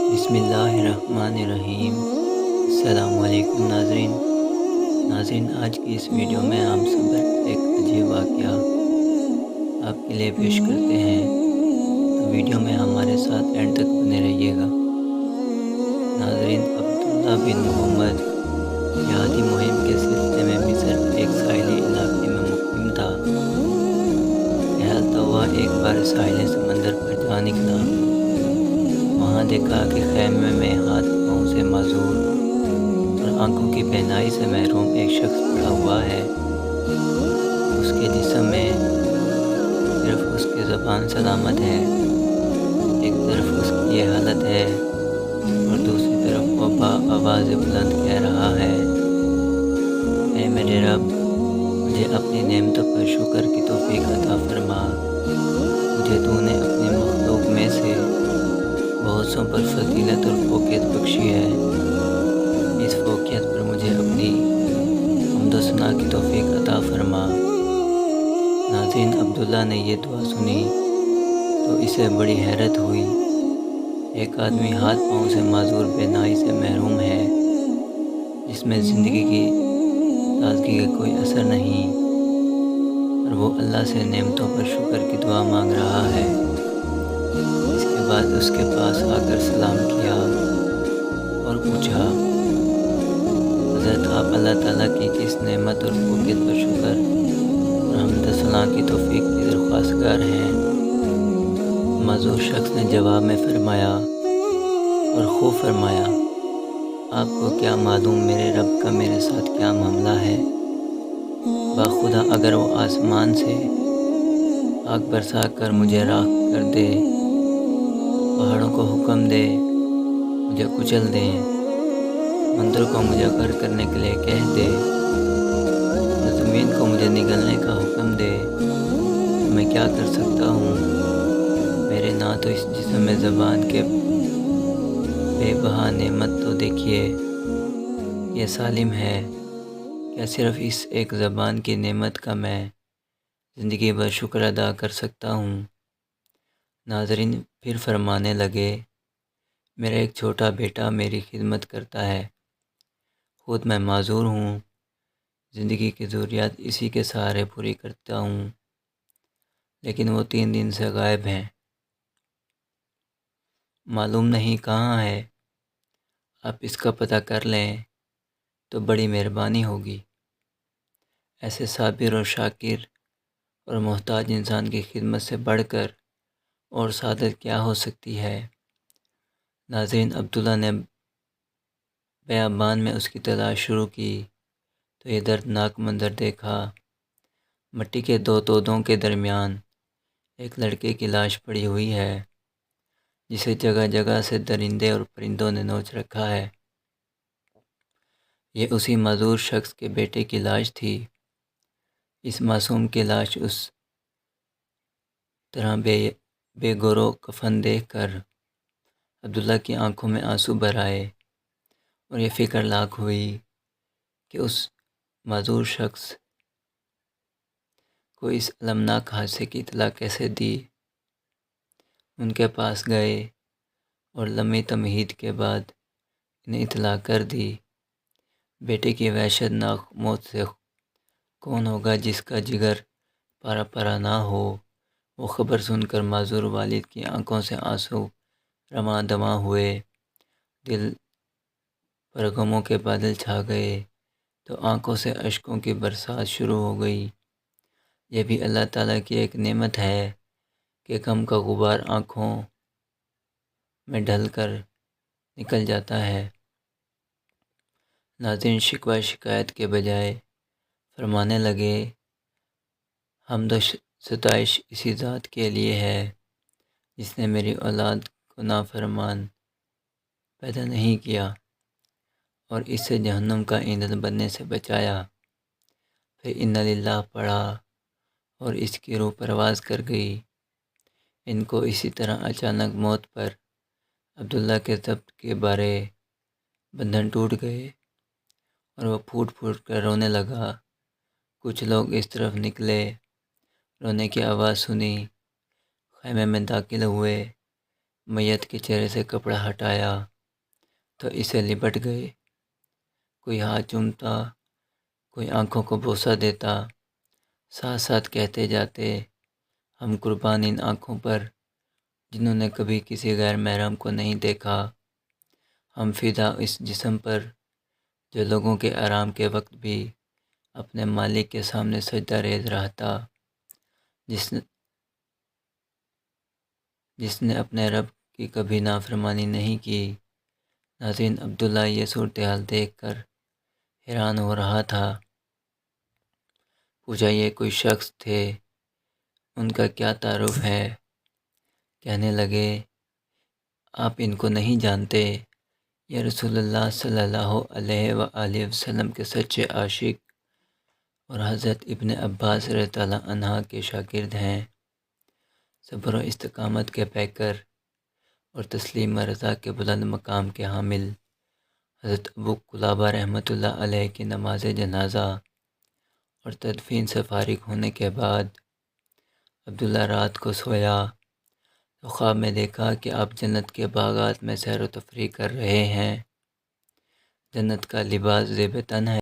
بسم اللہ الرحمن الرحیم۔ السلام علیکم ناظرین، آج کی اس ویڈیو میں ہم سب ایک عجیب واقعہ آپ کے لیے پیش کرتے ہیں، تو ویڈیو میں ہمارے ساتھ اینڈ تک بنے رہیے گا۔ ناظرین، عبداللہ بن محمد جہادی مہم کے سلسلے میں مصر کے ایک ساحلی علاقے میں مقیم تھا۔ ٹہلتا ہوا ایک بار ساحل سمندر پر جا نکلا۔ وہاں دیکھا کہ خیمے میں ہاتھ پاؤں سے معذور اور آنکھوں کی بینائی سے محروم ایک شخص پڑا ہوا ہے۔ اس کے جسم میں صرف اس کی زبان سلامت ہے۔ ایک طرف اس کی یہ حالت ہے اور دوسری طرف وہ آواز بلند کہہ رہا ہے، اے میرے رب، مجھے اپنی نعمتوں پر شکر کی توفیق عطا فرما۔ مجھے تو نے اپنی مخلوق میں سے بہت سوں پر فضیلت اور فوقیت بخشی ہے۔ اس فوقیت پر مجھے اپنی حمد و ثنا کی توفیق عطا فرما۔ ناظرین، عبداللہ نے یہ دعا سنی تو اسے بڑی حیرت ہوئی۔ ایک آدمی ہاتھ پاؤں سے معذور بینائی سے محروم ہے، جس میں زندگی کی تازگی کا کوئی اثر نہیں، اور وہ اللہ سے نعمتوں پر شکر کی دعا مانگ رہا ہے۔ اس کے بعد اس کے پاس آ کر سلام کیا اور پوچھا، حضرت، آپ اللہ تعالیٰ کی کس نعمت اور فوقیت پر شکر اور حمد و ثنا کی توفیق کی درخواست گار ہیں؟ معذور شخص نے جواب میں فرمایا اور خوب فرمایا، آپ کو کیا معلوم میرے رب کا میرے ساتھ کیا معاملہ ہے؟ باخدا اگر وہ آسمان سے آگ برسا کر مجھے راکھ کر دے، پہاڑوں کو حکم دے مجھے کچل دیں، مندر کو مجھے غر کرنے کے لیے کہہ دے، زمین کو مجھے نگلنے کا حکم دے، تو میں کیا کر سکتا ہوں؟ میرے نہ تو اس جسم میں زبان کے بے بہا نعمت تو دیکھیے، یہ سالم ہے، کیا صرف اس ایک زبان کی نعمت کا میں زندگی بھر شکر ادا کر سکتا ہوں؟ ناظرین، پھر فرمانے لگے، میرا ایک چھوٹا بیٹا میری خدمت کرتا ہے، خود میں معذور ہوں، زندگی کی ضروریات اسی کے سہارے پوری کرتا ہوں، لیکن وہ 3 دن سے غائب ہیں، معلوم نہیں کہاں ہے۔ آپ اس کا پتہ کر لیں تو بڑی مہربانی ہوگی۔ ایسے صابر اور شاکر اور محتاج انسان کی خدمت سے بڑھ کر اور سعادت کیا ہو سکتی ہے؟ ناظرین، عبداللہ نے بیابان میں اس کی تلاش شروع کی تو یہ دردناک منظر دیکھا۔ مٹی کے 2 تودوں کے درمیان ایک لڑکے کی لاش پڑی ہوئی ہے، جسے جگہ جگہ سے درندے اور پرندوں نے نوچ رکھا ہے۔ یہ اسی معذور شخص کے بیٹے کی لاش تھی۔ اس معصوم کی لاش اس طرح بے گورو کفن دیکھ کر عبداللہ کی آنکھوں میں آنسو بھر آئے اور یہ فکر لاحق ہوئی کہ اس معذور شخص کو اس المناک حادثے کی اطلاع کیسے دی۔ ان کے پاس گئے اور لمبی تمہید کے بعد انہیں اطلاع کر دی۔ بیٹے کی وحشت ناک موت سے کون ہوگا جس کا جگر پارا پارا نہ ہو؟ وہ خبر سن کر معذور والد کی آنکھوں سے آنسو رواں دواں ہوئے، دل پر غموں کے بادل چھا گئے تو آنکھوں سے اشکوں کی برسات شروع ہو گئی۔ یہ بھی اللہ تعالیٰ کی ایک نعمت ہے کہ غم کا غبار آنکھوں میں ڈھل کر نکل جاتا ہے۔ ناظرین، شکوہ شکایت کے بجائے فرمانے لگے، حمد و ستائش اسی ذات کے لیے ہے جس نے میری اولاد کو نافرمان پیدا نہیں کیا اور اس سے جہنم کا ایندھن بننے سے بچایا۔ پھر اِنَّ لِلَّہ پڑھا اور اس کی روح پرواز کر گئی۔ ان کو اسی طرح اچانک موت پر عبداللہ کے ضبط کے بارے بندھن ٹوٹ گئے اور وہ پھوٹ پھوٹ کر رونے لگا۔ کچھ لوگ اس طرف نکلے، رونے کی آواز سنی، خیمے میں داخل ہوئے، میت کے چہرے سے کپڑا ہٹایا تو اسے لپٹ گئے۔ کوئی ہاتھ چومتا، کوئی آنکھوں کو بوسہ دیتا، ساتھ ساتھ کہتے جاتے، ہم قربان ان آنکھوں پر جنہوں نے کبھی کسی غیر محرم کو نہیں دیکھا، ہم فدا اس جسم پر جو لوگوں کے آرام کے وقت بھی اپنے مالک کے سامنے سجدہ ریز رہتا، جس نے اپنے رب کی کبھی نافرمانی نہیں کی۔ ناظرین، عبداللہ یہ صورتحال دیکھ کر حیران ہو رہا تھا۔ پوچھا یہ کوئی شخص تھے، ان کا کیا تعارف ہے؟ کہنے لگے آپ ان کو نہیں جانتے؟ یہ رسول اللہ صلی اللہ علیہ وآلہ وسلم کے سچے عاشق اور حضرت ابن عباس رضی اللہ عنہ کے شاگرد ہیں، صبر و استقامت کے پیکر اور تسلیم رضا کے بلند مقام کے حامل حضرت ابو قلابہ رحمۃ اللہ علیہ کی نماز جنازہ اور تدفین سے فارغ ہونے کے بعد عبداللہ رات کو سویا تو خواب میں دیکھا کہ آپ جنت کے باغات میں سیر و تفریح کر رہے ہیں۔ جنت کا لباس زیب تن ہے۔